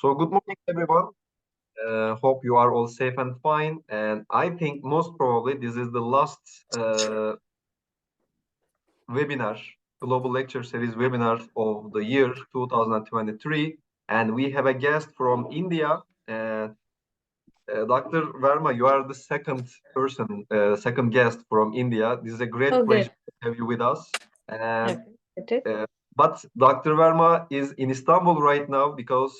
So good morning, everyone. Hope you are all safe and fine. And I think most probably this is the last webinar, Global Lecture Series webinar of the year 2023. And we have a guest from India. Dr. Verma, you are the second person, second guest from India. This is a great pleasure to have you with us. And but Dr. Verma is in Istanbul right now because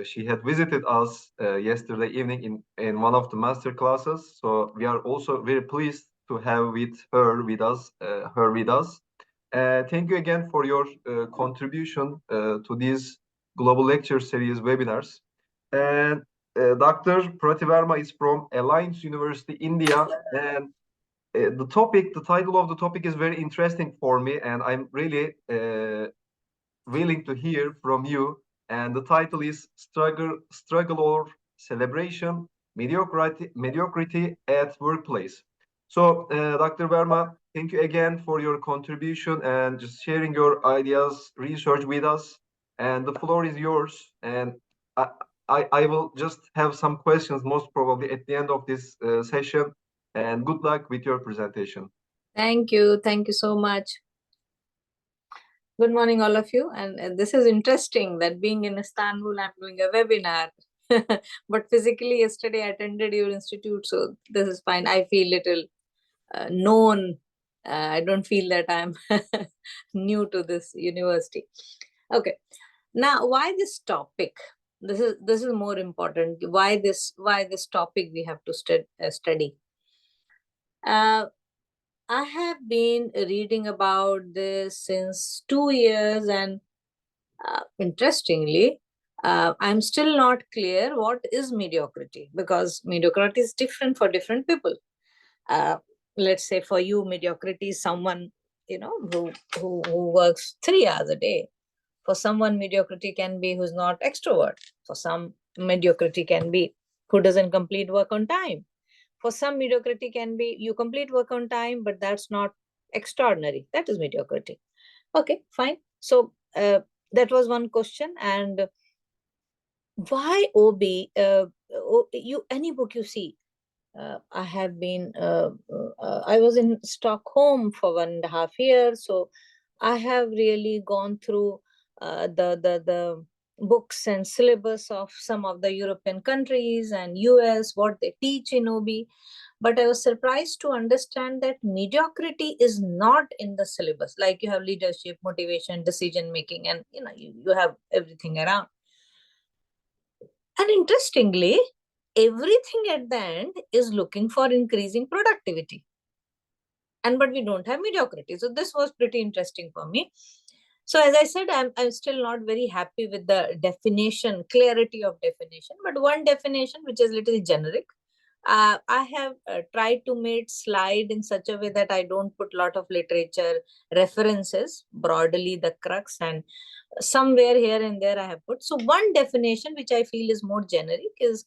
she had visited us yesterday evening in one of the master classes. So we are also very pleased to have her with us. Thank you again for your contribution to these global lecture series webinars. And Dr. Pratima Verma is from Alliance University, India, and the title of the topic is very interesting for me, and I'm really willing to hear from you. And the title is Struggle or Celebration, Mediocrity at Workplace. So, Dr. Verma, thank you again for your contribution and just sharing your ideas, research with us. And the floor is yours. And I will just have some questions, most probably at the end of this session. And good luck with your presentation. Thank you. Thank you so much. Good morning, all of you. And this is interesting that being in Istanbul, I'm doing a webinar. But physically, yesterday I attended your institute, so this is fine. I feel little known. I don't feel that I'm new to this university. Okay. Now, why this topic? This is more important. Why this topic we have to study? I have been reading about this since 2 years, and interestingly, I'm still not clear what is mediocrity, because mediocrity is different for different people. Let's say for you, mediocrity is someone who works 3 hours a day. For someone, mediocrity can be who's not extrovert. For some, mediocrity can be who doesn't complete work on time. For some, mediocrity can be you complete work on time, but that's not extraordinary. That is mediocrity. Okay, fine. So that was one question. And why OB? Any book you see, I have been. I was in Stockholm for 1.5 years, so I have really gone through the books and syllabus of some of the European countries and US, what they teach in OB. But I was surprised to understand that mediocrity is not in the syllabus. Like you have leadership, motivation, decision making, and you have everything around. And interestingly, everything at the end is looking for increasing productivity. But we don't have mediocrity. So this was pretty interesting for me. So as I said, I'm still not very happy with the definition, clarity of definition. But one definition, which is a little generic, I have tried to make slide in such a way that I don't put a lot of literature references, broadly the crux, and somewhere here and there I have put. So one definition which I feel is more generic is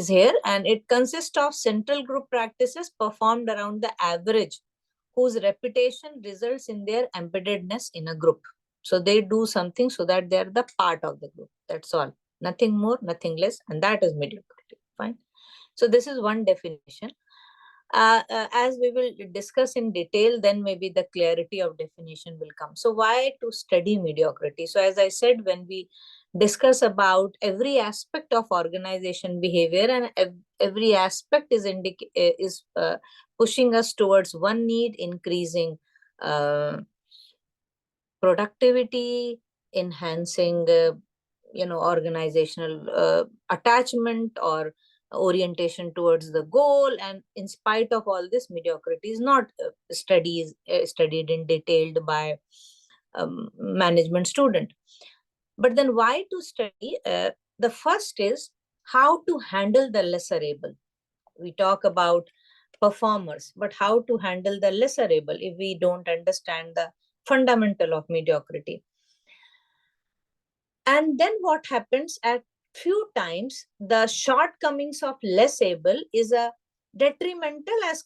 here, and it consists of central group practices performed around the average, whose reputation results in their embeddedness in a group. So they do something so that they're the part of the group. That's all. Nothing more, nothing less. And that is mediocrity. Fine. So this is one definition. As we will discuss in detail, then maybe the clarity of definition will come. So why to study mediocrity? So as I said, when we discuss about every aspect of organization behavior, and every aspect is pushing us towards one need: increasing productivity, enhancing organizational attachment or orientation towards the goal. And in spite of all this, mediocrity is not studied in detailed by management student. But then why to study? The first is how to handle the lesser able. We talk about performers, but how to handle the lesser able if we don't understand the fundamental of mediocrity. And then what happens at few times, the shortcomings of less able is a detrimental as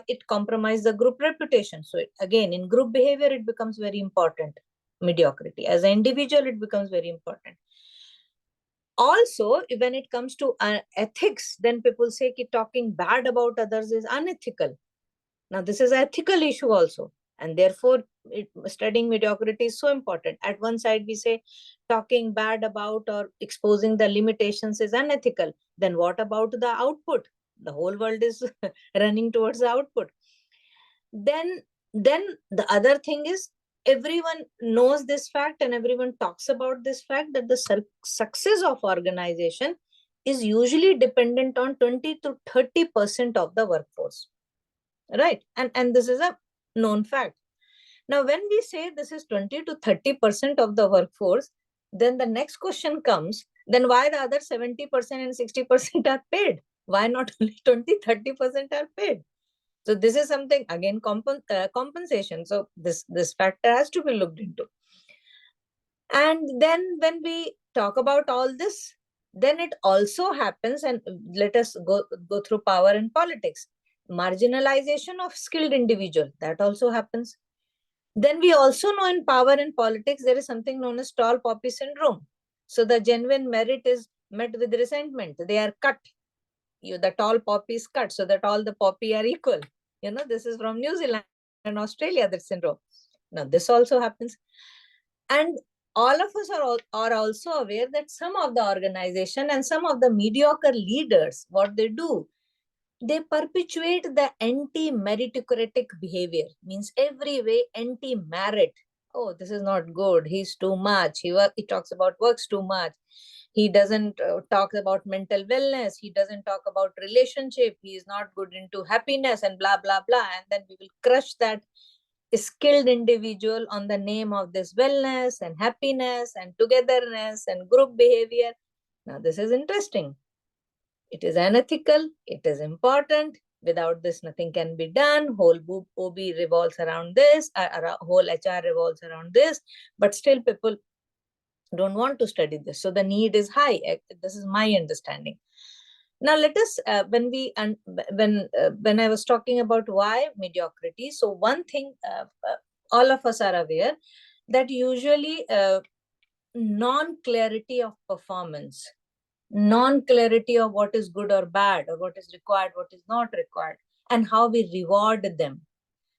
it compromises the group reputation. So again, in group behavior, it becomes very important. mediocrity. As an individual, it becomes very important. Also, when it comes to ethics, then people say that talking bad about others is unethical. Now, this is an ethical issue also. And therefore, studying mediocrity is so important. At one side, we say talking bad about or exposing the limitations is unethical. Then what about the output? The whole world is running towards the output. Then the other thing is, everyone knows this fact and everyone talks about this fact that the success of organization is usually dependent on 20 to 30% of the workforce, right? And this is a known fact. Now, when we say this is 20 to 30% of the workforce, then the next question comes, then why the other 70% and 60% are paid? Why not only 20-30% are paid? So this is something, again, compensation. So this factor has to be looked into. And then when we talk about all this, then it also happens, and let us go through power and politics. Marginalization of skilled individual, that also happens. Then we also know in power and politics, there is something known as tall poppy syndrome. So the genuine merit is met with resentment. They are cut. The tall poppy is cut so that all the poppy are equal. This is from New Zealand and Australia, that syndrome. Now, this also happens. And all of us are also aware that some of the organization and some of the mediocre leaders, what they do, they perpetuate the anti-meritocratic behavior, means every way anti-merit. Oh, this is not good. He's too much. He talks about works too much. He doesn't talk about mental wellness. He doesn't talk about relationship. He is not good into happiness and blah, blah, blah. And then we will crush that skilled individual on the name of this wellness and happiness and togetherness and group behavior. Now, this is interesting. It is unethical. It is important. Without this, nothing can be done. Whole OB revolves around this. Whole HR revolves around this. But still, people don't want to study this. So the need is high. This is my understanding. Now, let us, when I was talking about why mediocrity, so one thing all of us are aware that usually non-clarity of performance, non-clarity of what is good or bad, or what is required, what is not required, and how we reward them.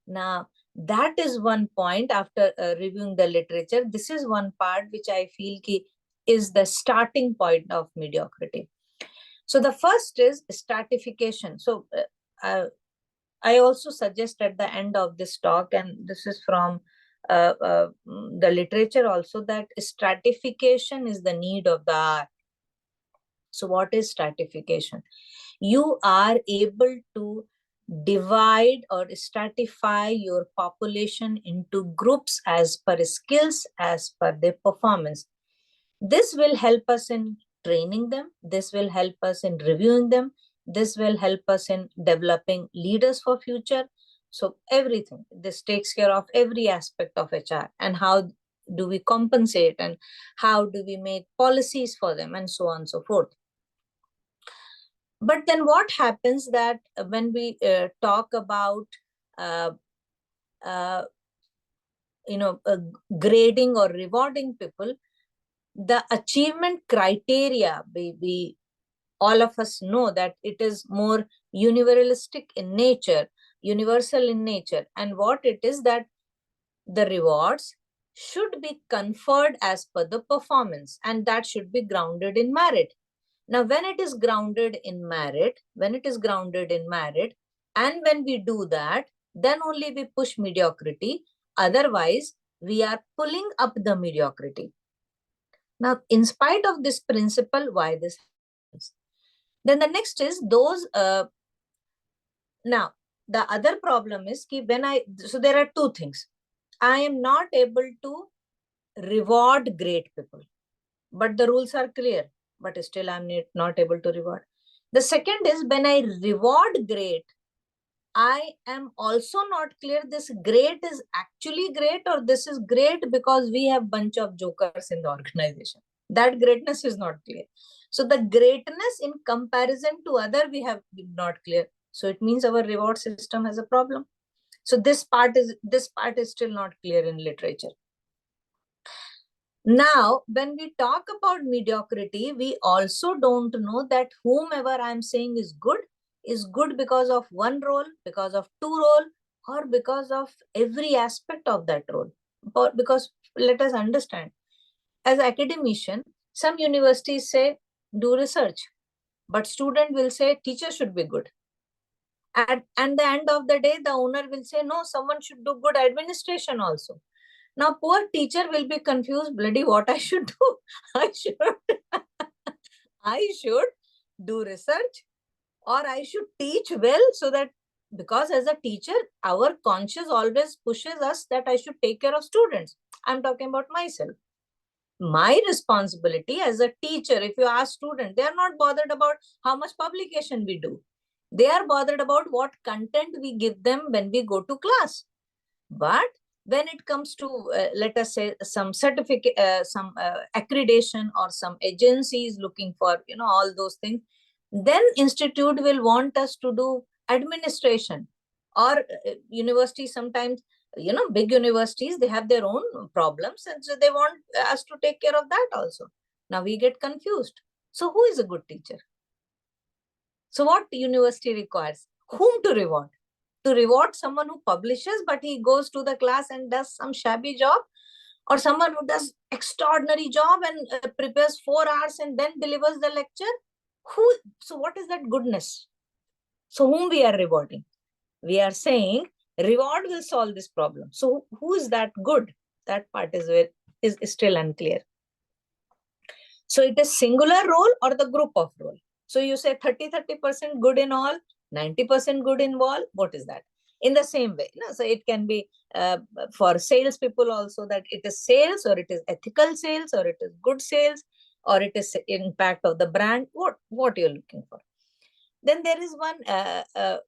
Now, that is one point. After reviewing the literature, this is one part which I feel is the starting point of mediocrity. So the first is stratification. So I also suggest at the end of this talk, and this is from the literature also, that stratification is the need of the hour. So what is stratification? You are able to divide or stratify your population into groups as per skills, as per their performance. This will help us in training them. This will help us in reviewing them. This will help us in developing leaders for future. So everything, this takes care of every aspect of HR, and how do we compensate, and how do we make policies for them, and so on and so forth. But then what happens that when we talk about grading or rewarding people, the achievement criteria, we all of us know that it is more universalistic in nature, universal in nature. And what it is that the rewards should be conferred as per the performance, and that should be grounded in merit. Now, when it is grounded in merit, and when we do that, then only we push mediocrity. Otherwise, we are pulling up the mediocrity. Now, in spite of this principle, why this happens? Then the next is those. Now, the other problem is so there are two things. I am not able to reward great people, but the rules are clear, but still I'm not able to reward. The second is, when I reward great, I am also not clear this great is actually great, or this is great because we have bunch of jokers in the organization. That greatness is not clear. So the greatness in comparison to other, we have not clear. So it means our reward system has a problem. So this part is still not clear in literature. Now, when we talk about mediocrity, we also don't know that whomever I'm saying is good because of one role, because of two role, or because of every aspect of that role. But because let us understand, as academician, some universities say do research, but student will say teacher should be good. At the end of the day, the owner will say, no, someone should do good administration also. Now, poor teacher will be confused, bloody what I should do. I should do research, or I should teach well, so that, because as a teacher, our conscience always pushes us that I should take care of students. I'm talking about myself. My responsibility as a teacher, if you ask students, they are not bothered about how much publication we do. They are bothered about what content we give them when we go to class. But when it comes to, let us say, some certificate, some accreditation, or some agencies looking for, all those things, then institute will want us to do administration. Or university sometimes, big universities, they have their own problems, and so they want us to take care of that also. Now we get confused. So who is a good teacher? So what university requires? Whom to reward? To reward someone who publishes, but he goes to the class and does some shabby job, or someone who does extraordinary job and prepares 4 hours and then delivers the lecture? So what is that goodness? So whom we are rewarding? We are saying reward will solve this problem. So who is that good? That part is still unclear. So it is singular role or the group of role. So you say 30% good in all, 90% good in all. What is that? In the same way. So it can be for sales people also, that it is sales, or it is ethical sales, or it is good sales, or it is impact of the brand. What you're looking for? Then there is one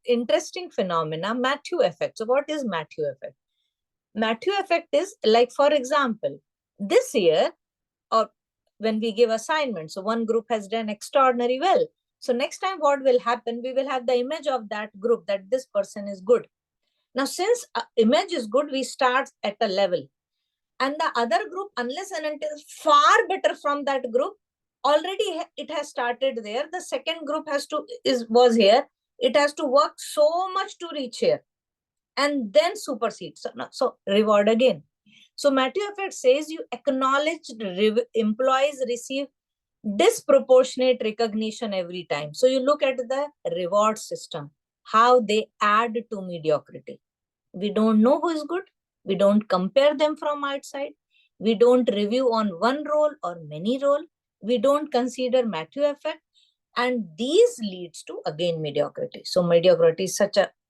interesting phenomena, Matthew effect. So what is Matthew effect? Matthew effect is, like, for example, this year, or when we give assignments, so one group has done extraordinarily well. So next time what will happen, we will have the image of that group, that this person is good. Now, since image is good, we start at a level. And the other group, unless and until far better from that group, already it has started there. The second group was here. It has to work so much to reach here, and then supersede. So reward again. So Matthew effect says you acknowledged employees receive disproportionate recognition every time. So you look at the reward system, how they add to mediocrity. We don't know who is good. We don't compare them from outside. We don't review on one role or many role. We don't consider Matthew effect. And these leads to, again, mediocrity. So mediocrity is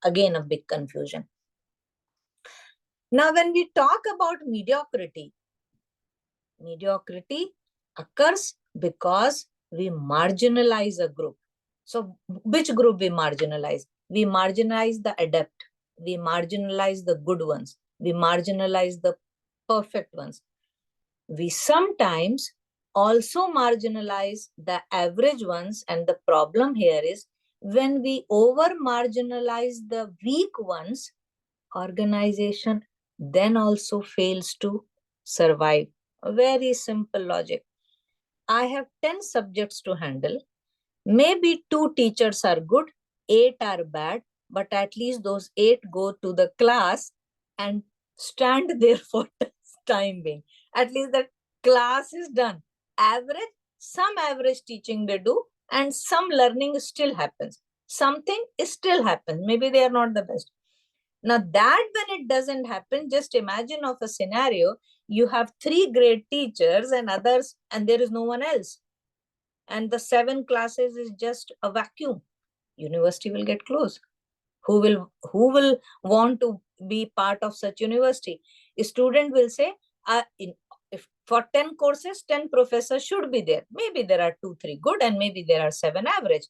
again, a big confusion. Now, when we talk about mediocrity occurs because we marginalize a group. So which group we marginalize? We marginalize the adept. We marginalize the good ones. We marginalize the perfect ones. We sometimes also marginalize the average ones. And the problem here is, when we over marginalize the weak ones, organization then also fails to survive. A very simple logic. I have 10 subjects to handle. Maybe 2 teachers are good, 8 are bad, but at least those 8 go to the class and stand there for time being. At least the class is done. Some average teaching they do, and some learning still happens. Something still happens. Maybe they are not the best. Now that when it doesn't happen, just imagine of a scenario, you have 3 great teachers and others, and there is no one else. And the 7 classes is just a vacuum. University will get closed. Who will want to be part of such university? A student will say, if for 10 courses, 10 professors should be there. Maybe there are 2, 3 good, and maybe there are 7 average.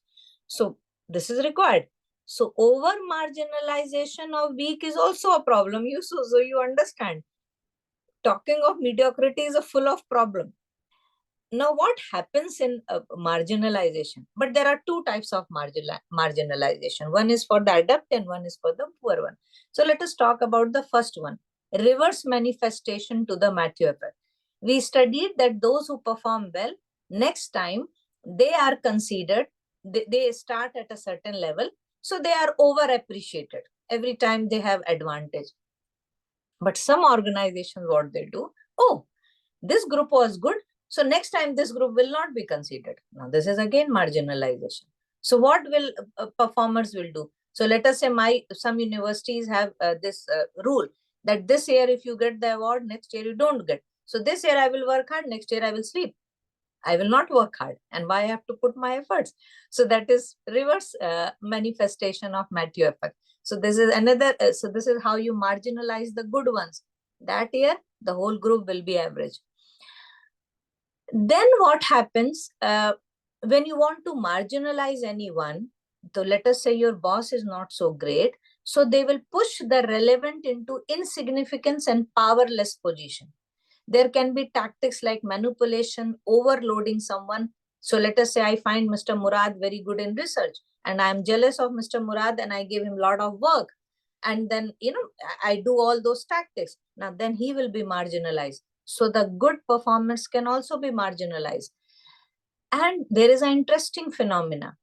So this is required. So over marginalization of weak is also a problem. So you understand. Talking of mediocrity is a full of problem. Now, what happens in marginalization? But there are 2 types of marginalization. One is for the adept and one is for the poor one. So let us talk about the first one, reverse manifestation to the Matthew effect. We studied that those who perform well, next time they are considered, they start at a certain level, so they are over appreciated every time they have advantage. But some organizations, what they do, oh, this group was good, so next time this group will not be considered. Now this is again marginalization. So what will performers will do? So let us say some universities have this rule that this year if you get the award, next year you don't get. So this year I will work hard, next year I will sleep. I will not work hard. And why I have to put my efforts? So that is reverse manifestation of Matthew effect. So this is another, so this is how you marginalize the good ones. That year, the whole group will be average. Then what happens when you want to marginalize anyone? So let us say your boss is not so great. So they will push the relevant into insignificance and powerless position. There can be tactics like manipulation, overloading someone. So let us say I find Mr. Murad very good in research and I'm jealous of Mr. Murad and I give him a lot of work. And then, I do all those tactics. Now then he will be marginalized. So the good performance can also be marginalized. And there is an interesting phenomena.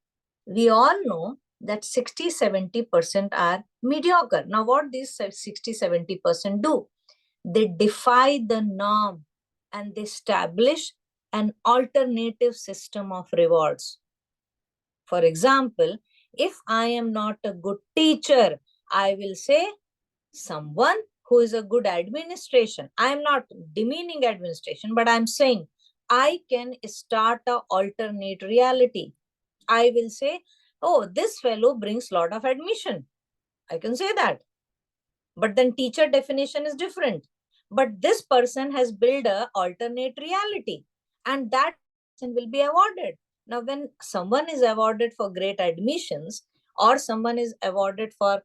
We all know that 60-70% are mediocre. Now what these 60-70% do? They defy the norm and they establish an alternative system of rewards. For example, if I am not a good teacher, I will say someone who is a good administration. I am not demeaning administration, but I'm saying I can start an alternate reality. I will say, oh, this fellow brings a lot of admission. I can say that. But then teacher definition is different. But this person has built an alternate reality and that person will be awarded. Now, when someone is awarded for great admissions or someone is awarded for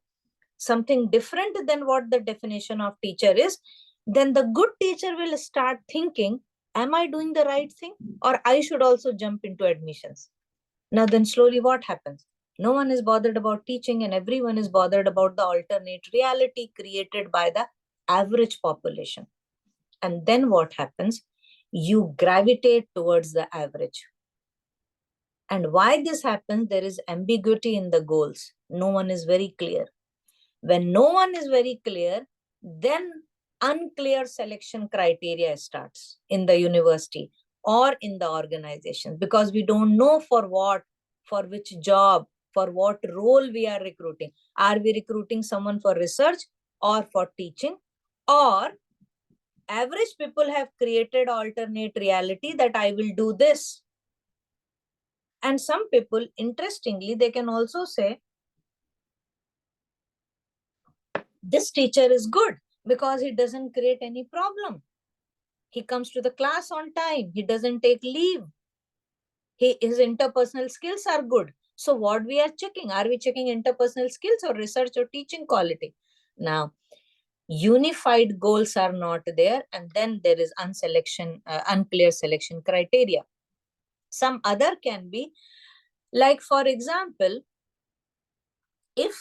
something different than what the definition of teacher is, then the good teacher will start thinking, am I doing the right thing? Or I should also jump into admissions. Now, then slowly what happens? No one is bothered about teaching and everyone is bothered about the alternate reality created by the average population. And then what happens? You gravitate towards the average. And why this happens? There is ambiguity in the goals. No one is very clear. When no one is very clear, then unclear selection criteria starts in the university or in the organization, because we don't know for what, for which job, for what role we are recruiting. Are we recruiting someone for research or for teaching? Or average people have created alternate reality that I will do this. And some people, interestingly, they can also say, this teacher is good because he doesn't create any problem. He comes to the class on time. He doesn't take leave. His interpersonal skills are good. So what we are checking? Are we checking interpersonal skills or research or teaching quality? Now, unified goals are not there. And then there is unclear selection criteria. Some other can be, like, for example, if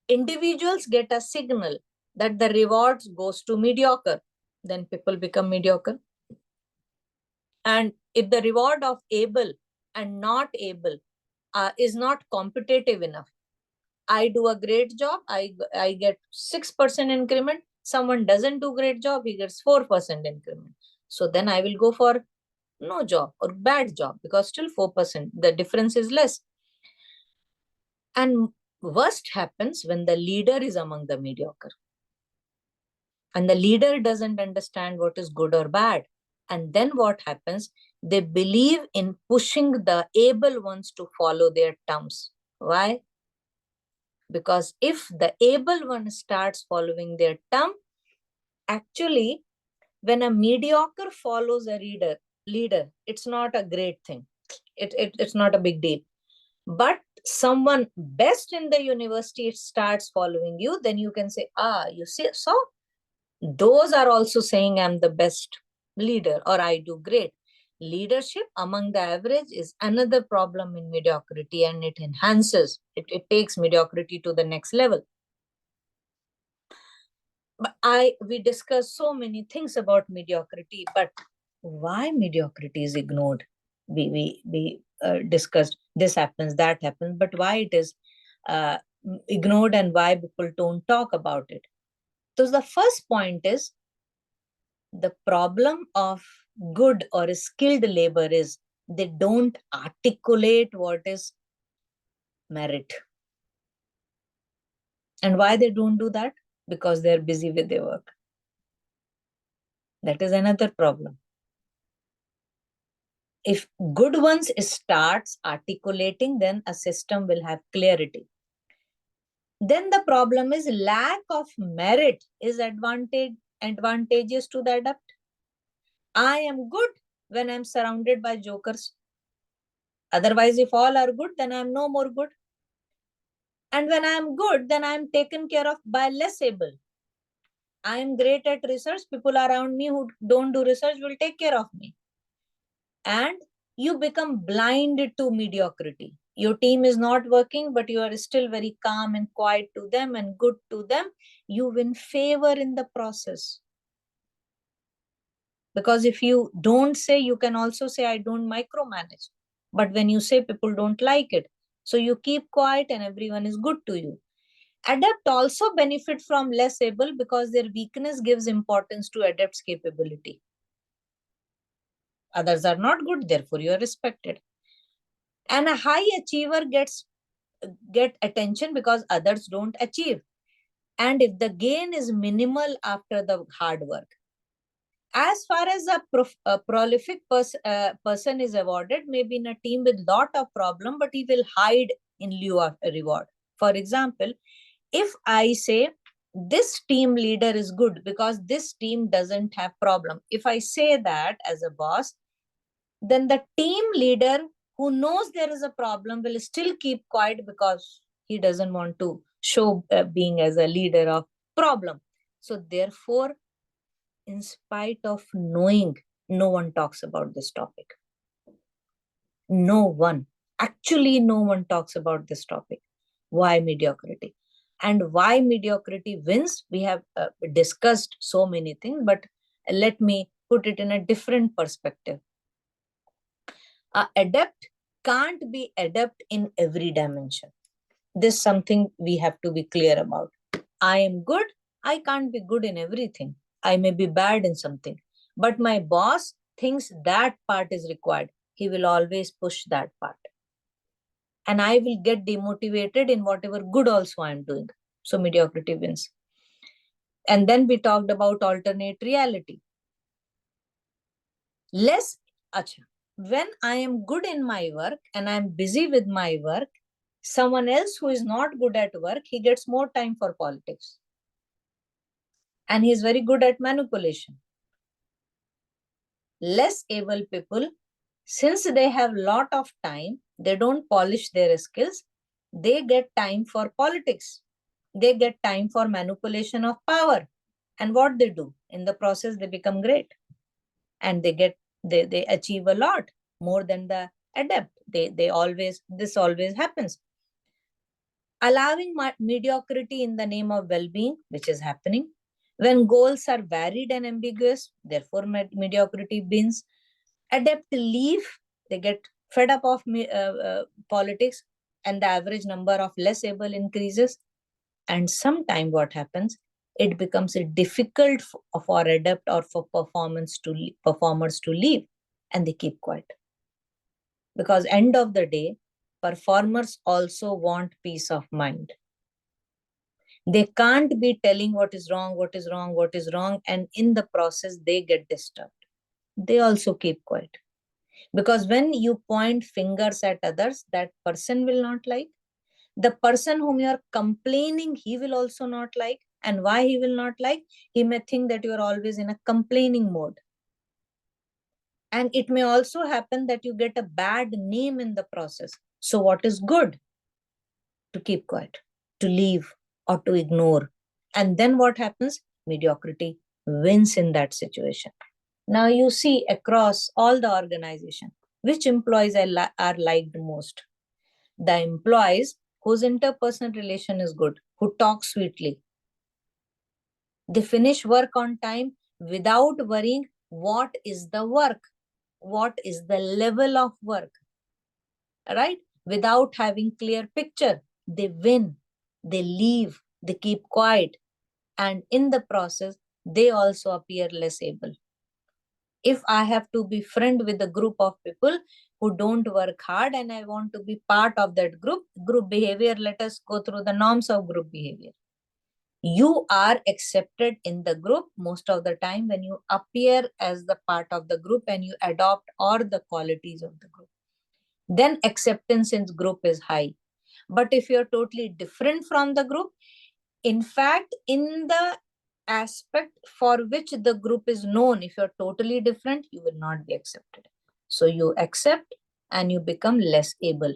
individuals get a signal that the rewards goes to mediocre, then people become mediocre. And if the reward of able and not able is not competitive enough, I do a great job, I get 6% increment. Someone doesn't do great job, he gets 4% increment. So then I will go for no job or bad job, because still 4%, the difference is less. And worst happens when the leader is among the mediocre. And the leader doesn't understand what is good or bad. And then what happens? They believe in pushing the able ones to follow their terms. Why? Because if the able one starts following their term, actually, when a mediocre follows a leader, it's not a great thing. It's not a big deal. But someone best in the university starts following you, then you can say, you see, so those are also saying I'm the best leader or I do great. Leadership among the average is another problem in mediocrity, and it enhances, it takes mediocrity to the next level. But we discussed so many things about mediocrity, but why mediocrity is ignored. We discussed this happens, that happens, but why it is ignored and why people don't talk about it. So the first point is the problem of good or skilled labor is they don't articulate what is merit. And why they don't do that? Because they're busy with their work. That is another problem. If good ones starts articulating, then a system will have clarity. Then the problem is lack of merit is advantageous to the adept. I am good when I'm surrounded by jokers. Otherwise, if all are good, then I'm no more good. And when I'm good, then I'm taken care of by less able. I am great at research. People around me who don't do research will take care of me. And you become blind to mediocrity. Your team is not working, but you are still very calm and quiet to them and good to them. You win favor in the process. Because if you don't say, you can also say, I don't micromanage. But when you say, people don't like it. So you keep quiet and everyone is good to you. Adept also benefit from less able because their weakness gives importance to adept's capability. Others are not good, therefore you are respected. And a high achiever get attention because others don't achieve. And if the gain is minimal after the hard work. As far as a prolific person is awarded, maybe in a team with lot of problem, but he will hide in lieu of a reward. For example, if I say this team leader is good because this team doesn't have problem. If I say that as a boss, then the team leader who knows there is a problem will still keep quiet because he doesn't want to show being as a leader of problem. So therefore, in spite of knowing, no one talks about this topic. No one. Actually, no one talks about this topic. Why mediocrity? And why mediocrity wins? We have discussed so many things, but let me put it in a different perspective. An adept can't be adept in every dimension. This is something we have to be clear about. I am good. I can't be good in everything. I may be bad in something, but my boss thinks that part is required. He will always push that part. And I will get demotivated in whatever good also I am doing. So mediocrity wins. And then we talked about alternate reality. When I am good in my work and I am busy with my work, someone else who is not good at work, he gets more time for politics. And he is very good at manipulation. Less able people, since they have a lot of time, they don't polish their skills, they get time for politics. They get time for manipulation of power. And what they do? In the process, they become great. And they achieve a lot more than the adept. This always happens. Allowing mediocrity in the name of well-being, which is happening. When goals are varied and ambiguous, therefore mediocrity wins. Adept leave, they get fed up of politics, and the average number of less able increases. And sometime what happens, it becomes difficult for adept or for performers to leave, and they keep quiet. Because end of the day, performers also want peace of mind. They can't be telling what is wrong, and in the process, they get disturbed. They also keep quiet. Because when you point fingers at others, that person will not like. The person whom you are complaining, he will also not like. And why he will not like? He may think that you are always in a complaining mode. And it may also happen that you get a bad name in the process. So what is good? To keep quiet, to leave, or to ignore. And then what happens? Mediocrity wins in that situation. Now you see across all the organization, which employees are liked most? The employees whose interpersonal relation is good, who talk sweetly. They finish work on time without worrying what is the work, what is the level of work, right? Without having clear picture, they win, they leave, they keep quiet, and in the process, they also appear less able. If I have to be friend with a group of people who don't work hard and I want to be part of that group behavior, let us go through the norms of group behavior. You are accepted in the group most of the time when you appear as the part of the group and you adopt all the qualities of the group. Then acceptance in group is high. But if you're totally different from the group, in fact, in the aspect for which the group is known, if you're totally different, you will not be accepted. So you accept and you become less able.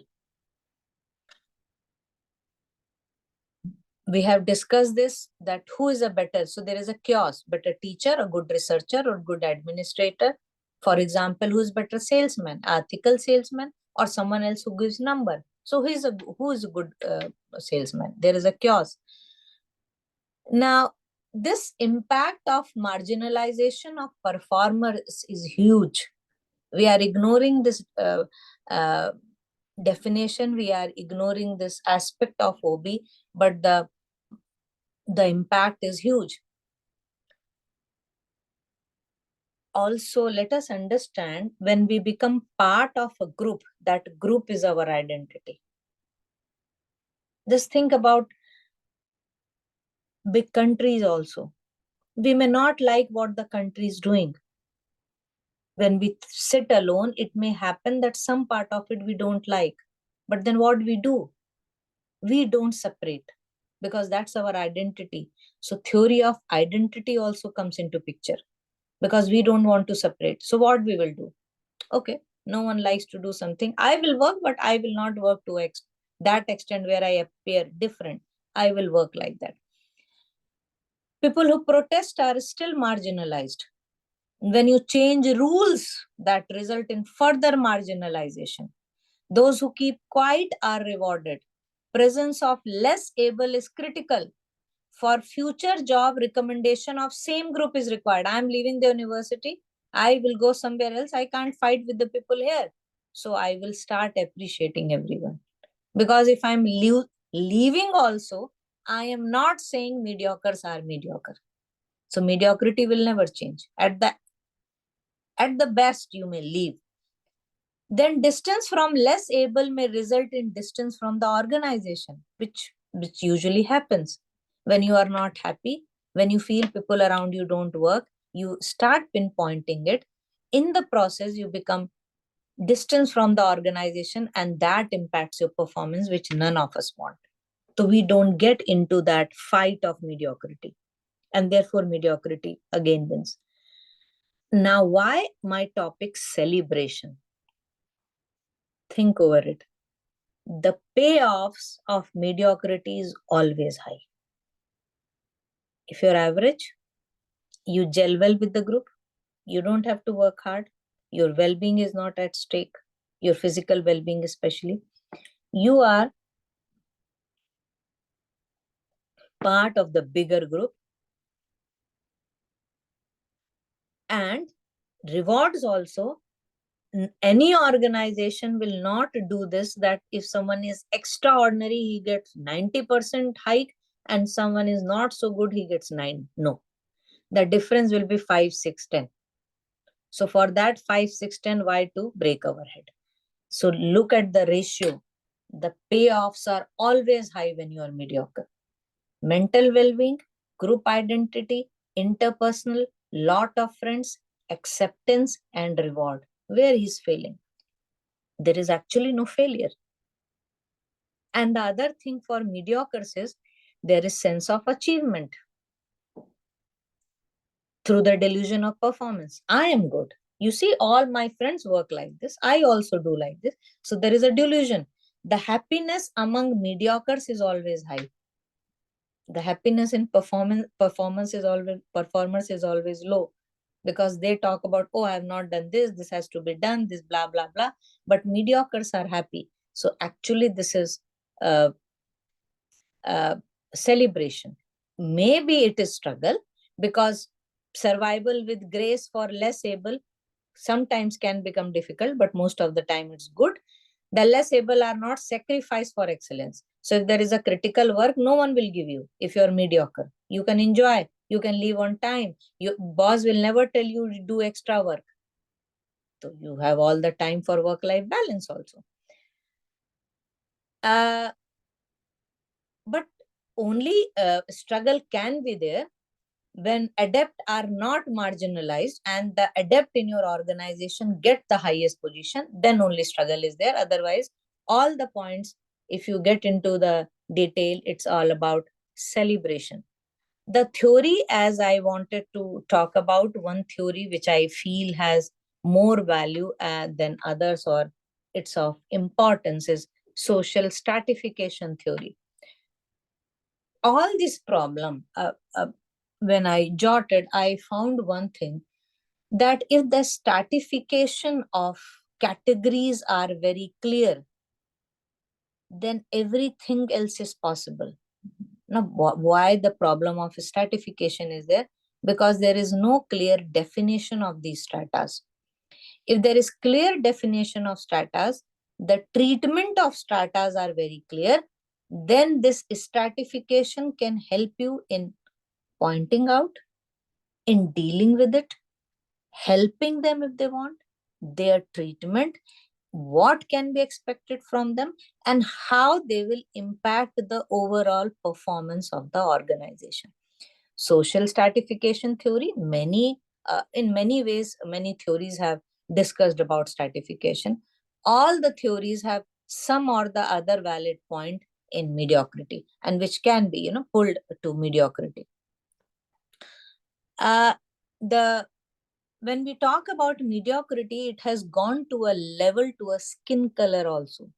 We have discussed this, that who is a better, so there is a chaos, better teacher, a good researcher, or good administrator. For example, who is better salesman, ethical salesman, or someone else who gives number? So who is a good salesman? There is a chaos. Now, this impact of marginalization of performers is huge. We are ignoring this definition, we are ignoring this aspect of OB, but the impact is huge. Also, let us understand, when we become part of a group, that group is our identity. Just think about big countries also. We may not like what the country is doing. When we sit alone, it may happen that some part of it we don't like. But then what we do? We don't separate, because that's our identity. So theory of identity also comes into picture, because we don't want to separate. So what we will do? Okay, no one likes to do something. I will work, but I will not work to that extent where I appear different. I will work like that. People who protest are still marginalized. When you change rules, that result in further marginalization. Those who keep quiet are rewarded. Presence of less able is critical. For future job, recommendation of same group is required. I am leaving the university. I will go somewhere else. I can't fight with the people here. So I will start appreciating everyone. Because if I'm leaving also, I am not saying mediocres are mediocre. So mediocrity will never change. At the best, you may leave. Then distance from less able may result in distance from the organization, which usually happens. When you are not happy, when you feel people around you don't work, you start pinpointing it. In the process, you become distance from the organization, and that impacts your performance, which none of us want. So we don't get into that fight of mediocrity, and therefore mediocrity again wins. Now, why my topic celebration? Think over it. The payoffs of mediocrity is always high. If you're average, you gel well with the group, you don't have to work hard, your well-being is not at stake, your physical well-being especially. You are part of the bigger group, and rewards also. Any organization will not do this, that if someone is extraordinary, he gets 90% hike, and someone is not so good, he gets 9. No. The difference will be 5, 6, 10. So for that 5, 6, 10, why to break our head? So look at the ratio. The payoffs are always high when you are mediocre. Mental well-being, group identity, interpersonal, lot of friends, acceptance, and reward. Where he's failing? There is actually no failure. And the other thing for mediocres is there is sense of achievement through the delusion of performance. I am good. You see, all my friends work like this. I also do like this. So there is a delusion. The happiness among mediocres is always high. The happiness in performance is always low, because they talk about, oh, I have not done this, this has to be done, this blah, blah, blah. But mediocres are happy. So actually this is celebration. Maybe it is struggle, because survival with grace for less able sometimes can become difficult, but most of the time it's good. The less able are not sacrificed for excellence. So if there is a critical work, no one will give you if you're mediocre. You can enjoy, you can leave on time. Your boss will never tell you to do extra work. So you have all the time for work-life balance also. But only struggle can be there when adept are not marginalized and the adept in your organization get the highest position, then only struggle is there. Otherwise, all the points, if you get into the detail, it's all about celebration. The theory, as I wanted to talk about, one theory which I feel has more value than others, or it's of importance, is social stratification theory. All this problem, when I jotted, I found one thing, that if the stratification of categories are very clear, then everything else is possible. Now, why the problem of stratification is there? Because there is no clear definition of these stratas. If there is clear definition of stratas, the treatment of stratas are very clear, then this stratification can help you in pointing out, in dealing with it, helping them if they want, their treatment, what can be expected from them, and how they will impact the overall performance of the organization. Social stratification theory, in many ways, many theories have discussed about stratification. All the theories have some or the other valid point in mediocrity, and which can be, pulled to mediocrity. When we talk about mediocrity, it has gone to a level, to a skin color also.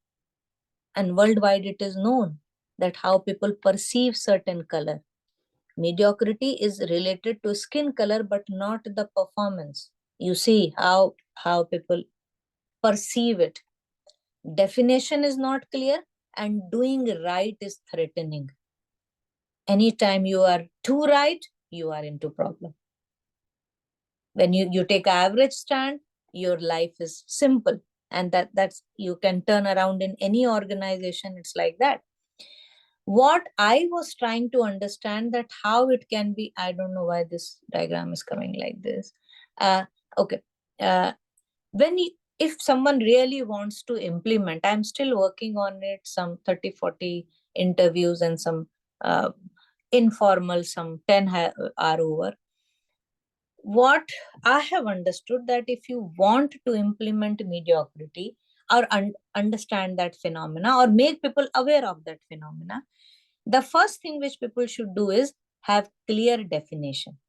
And worldwide it is known that how people perceive certain color. Mediocrity is related to skin color, but not the performance. You see how people perceive it. Definition is not clear, and doing right is threatening. Anytime you are too right, you are into problem. When you take average stand, your life is simple, and that's you can turn around in any organization. It's like that. What I was trying to understand, that how it can be, I don't know why this diagram is coming like this. Okay. If someone really wants to implement, I'm still working on it, some 30-40 interviews and some informal, some 10 are over. What I have understood, that if you want to implement mediocrity or understand that phenomena, or make people aware of that phenomena, the first thing which people should do is have clear definition,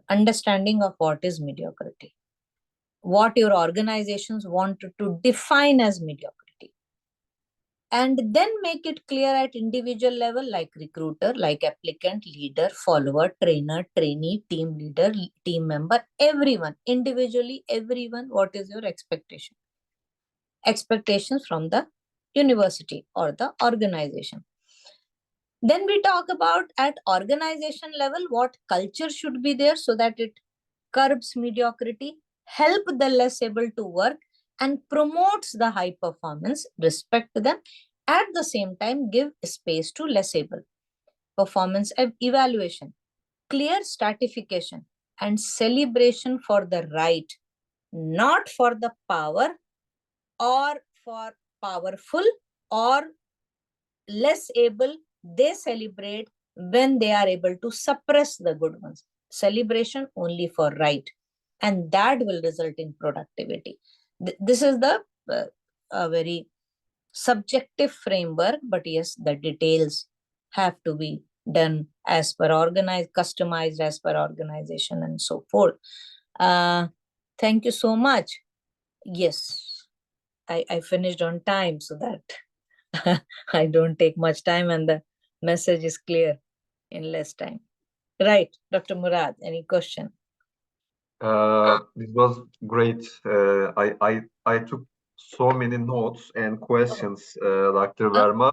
understanding of what is mediocrity, what your organizations want to define as mediocrity, and then make it clear at individual level, like recruiter, like applicant, leader, follower, trainer, trainee, team leader, team member, everyone, individually, everyone, what is your expectation? Expectations from the university or the organization. Then we talk about at organization level, what culture should be there so that it curbs mediocrity, help the less able to work, and promotes the high performance, respect them, at the same time give space to less able. Performance evaluation, clear stratification, and celebration for the right, not for the power or for powerful or less able. They celebrate when they are able to suppress the good ones. Celebration only for right, and that will result in productivity. This is the a very subjective framework, but yes, the details have to be done as per organized, customized as per organization, and so forth. Thank you so much. Yes, I finished on time, so that I don't take much time and the message is clear in less time. Right, Dr. Murad, any question? This was great. I took so many notes and questions, Dr. Verma.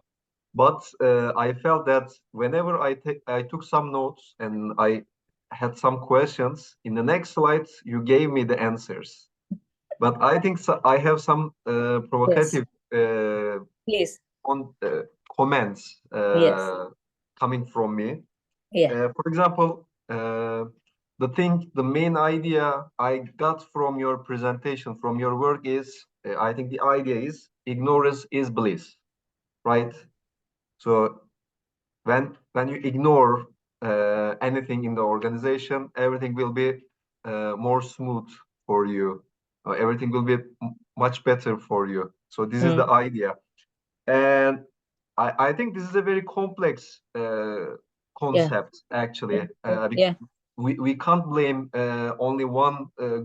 but I felt that whenever I took some notes and I had some questions, in the next slides you gave me the answers. But I think I have some provocative Yes. Comments coming from me. For example, the main idea I got from your presentation, from your work is, I think the idea is ignorance is bliss, right? So when you ignore anything in the organization, everything will be more smooth for you. Everything will be much better for you. So this is the idea. And I think this is a very complex concept, actually. We can't blame only one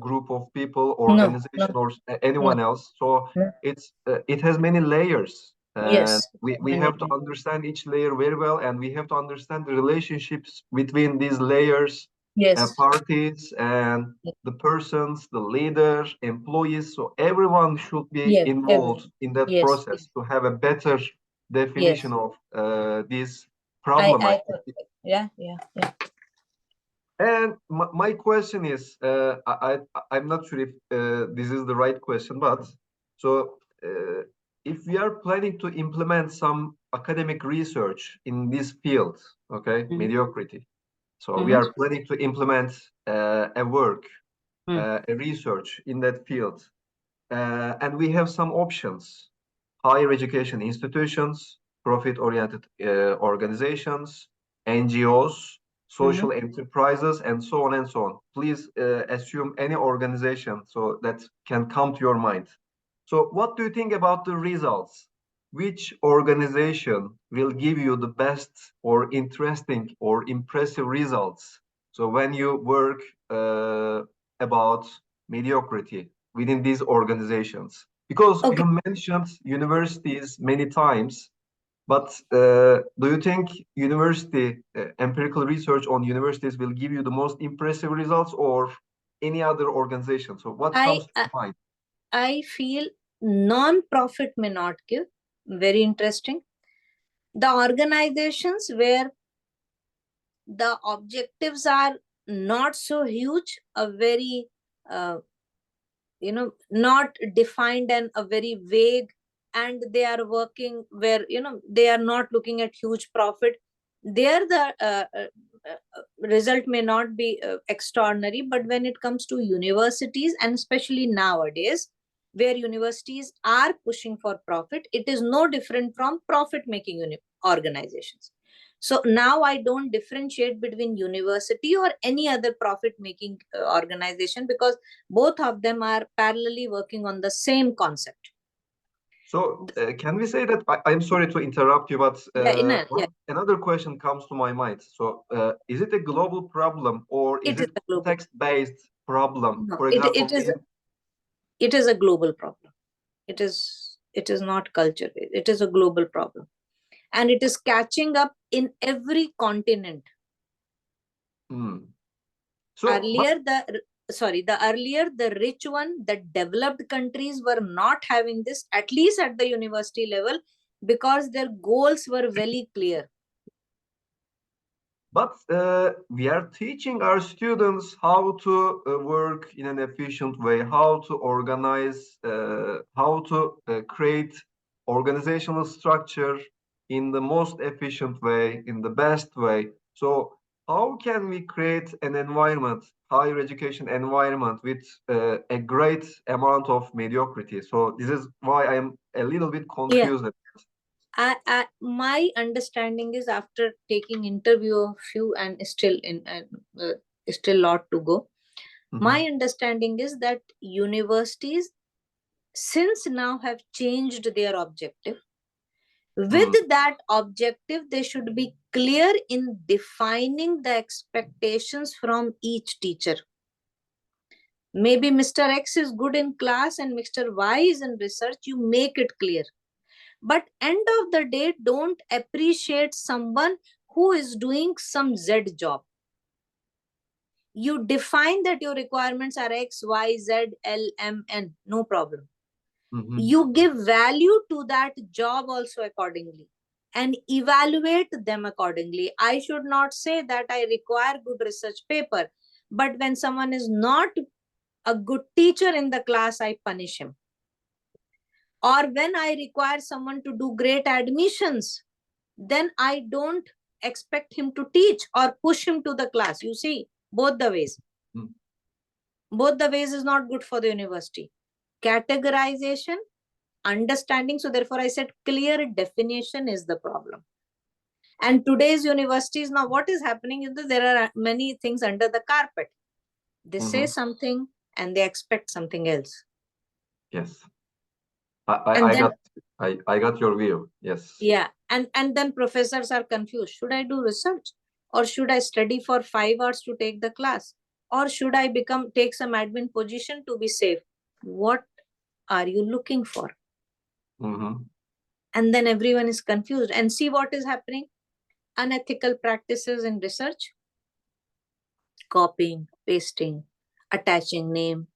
group of people, organization, or anyone else. So it has many layers. And we have to understand each layer very well, and we have to understand the relationships between these layers, parties, and the persons, the leaders, employees. So everyone should be involved in that process to have a better definition of this problem. And my question is, I'm not sure if this is the right question, but so if we are planning to implement some academic research in this field, okay, mediocrity. So we are planning to implement a work, a research in that field. And we have some options: higher education institutions, profit-oriented organizations, NGOs, social enterprises, and so on and so on. Please assume any organization so that can come to your mind. So what do you think about the results? Which organization will give you the best or interesting or impressive results? So when you work about mediocrity within these organizations, because you mentioned universities many times, but do you think university empirical research on universities will give you the most impressive results, or any other organization? So what comes to mind? I feel non-profit may not give. Very interesting. The organizations where the objectives are not so huge, a very not defined and a very vague, and they are working where they are not looking at huge profit, there the result may not be extraordinary. But when it comes to universities, and especially nowadays where universities are pushing for profit, it is no different from profit making organizations. So now I don't differentiate between university or any other profit-making organization, because both of them are parallelly working on the same concept. So can we say that, I'm sorry to interrupt you, but another question comes to my mind. So is it a global problem, or is it a context-based problem? No, for example, it is a global problem. It is not culture-based. It is a global problem. And it is catching up in every continent. So earlier, the rich one, the developed countries were not having this, at least at the university level, because their goals were very clear. But we are teaching our students how to work in an efficient way, how to organize, how to create organizational structure in the most efficient way, in the best way. So how can we create an environment, higher education environment, with a great amount of mediocrity? So this is why I'm a little bit confused. My understanding is, after taking interview a few and still lot to go, my understanding is that universities since now have changed their objective. With that objective, they should be clear in defining the expectations from each teacher. Maybe Mr. X is good in class and Mr. Y is in research. You make it clear. But end of the day, don't appreciate someone who is doing some Z job. You define that your requirements are X, Y, Z, L, M, N. No problem. You give value to that job also accordingly. and evaluate them accordingly. I should not say that I require good research paper, but when someone is not a good teacher in the class, I punish him. Or when I require someone to do great admissions, then I don't expect him to teach or push him to the class. You see, both the ways. Both the ways is not good for the university. Categorization, understanding. So therefore I said clear definition is the problem. And today's universities, now what is happening is that there are many things under the carpet. They say something and they expect something else. Yes. I got your view. Yes. Yeah. And then professors are confused. Should I do research? Or should I study for 5 hours to take the class? Or should I take some admin position to be safe? What are you looking for? And then everyone is confused. And see what is happening. Unethical practices in research. Copying, pasting, attaching name,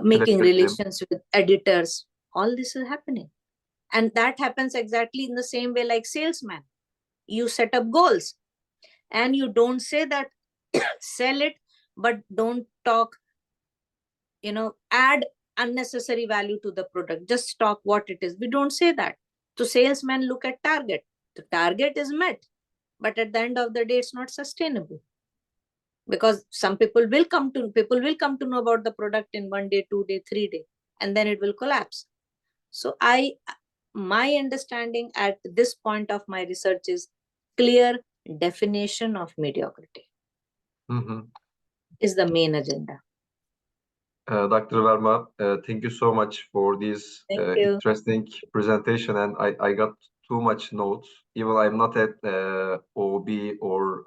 making relations with editors. All this is happening. And that happens exactly in the same way like salesman. You set up goals and you don't say that sell it, but don't talk, add unnecessary value to the product. Just talk what it is. We don't say that. So salesmen look at target. The target is met, but at the end of the day, it's not sustainable. Because some people will come to know about the product in 1 day, 2 day, 3 day, and then it will collapse. So my understanding at this point of my research is clear definition of mediocrity is the main agenda. Dr. Verma, thank you so much for this interesting presentation, and I got too much notes. Even I'm not at OB or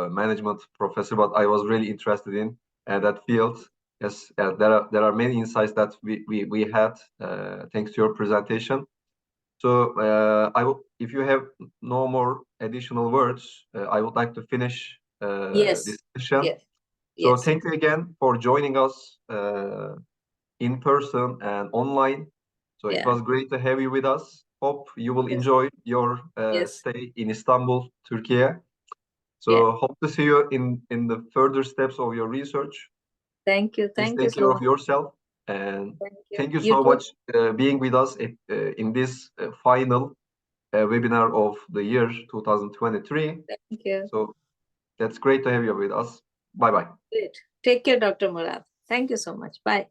management professor, but I was really interested in that field. Yes, there are many insights that we had thanks to your presentation. So if you have no more additional words, I would like to finish this session. Yes. So thank you again for joining us in person and online. So it was great to have you with us. Hope you will enjoy your stay in Istanbul, Turkey. So hope to see you in the further steps of your research. Thank you. Please take care of yourself. And thank you so much being with us in this final webinar of the year 2023. Thank you. So that's great to have you with us. Bye-bye. Great. Take care, Dr. Murad. Thank you so much. Bye.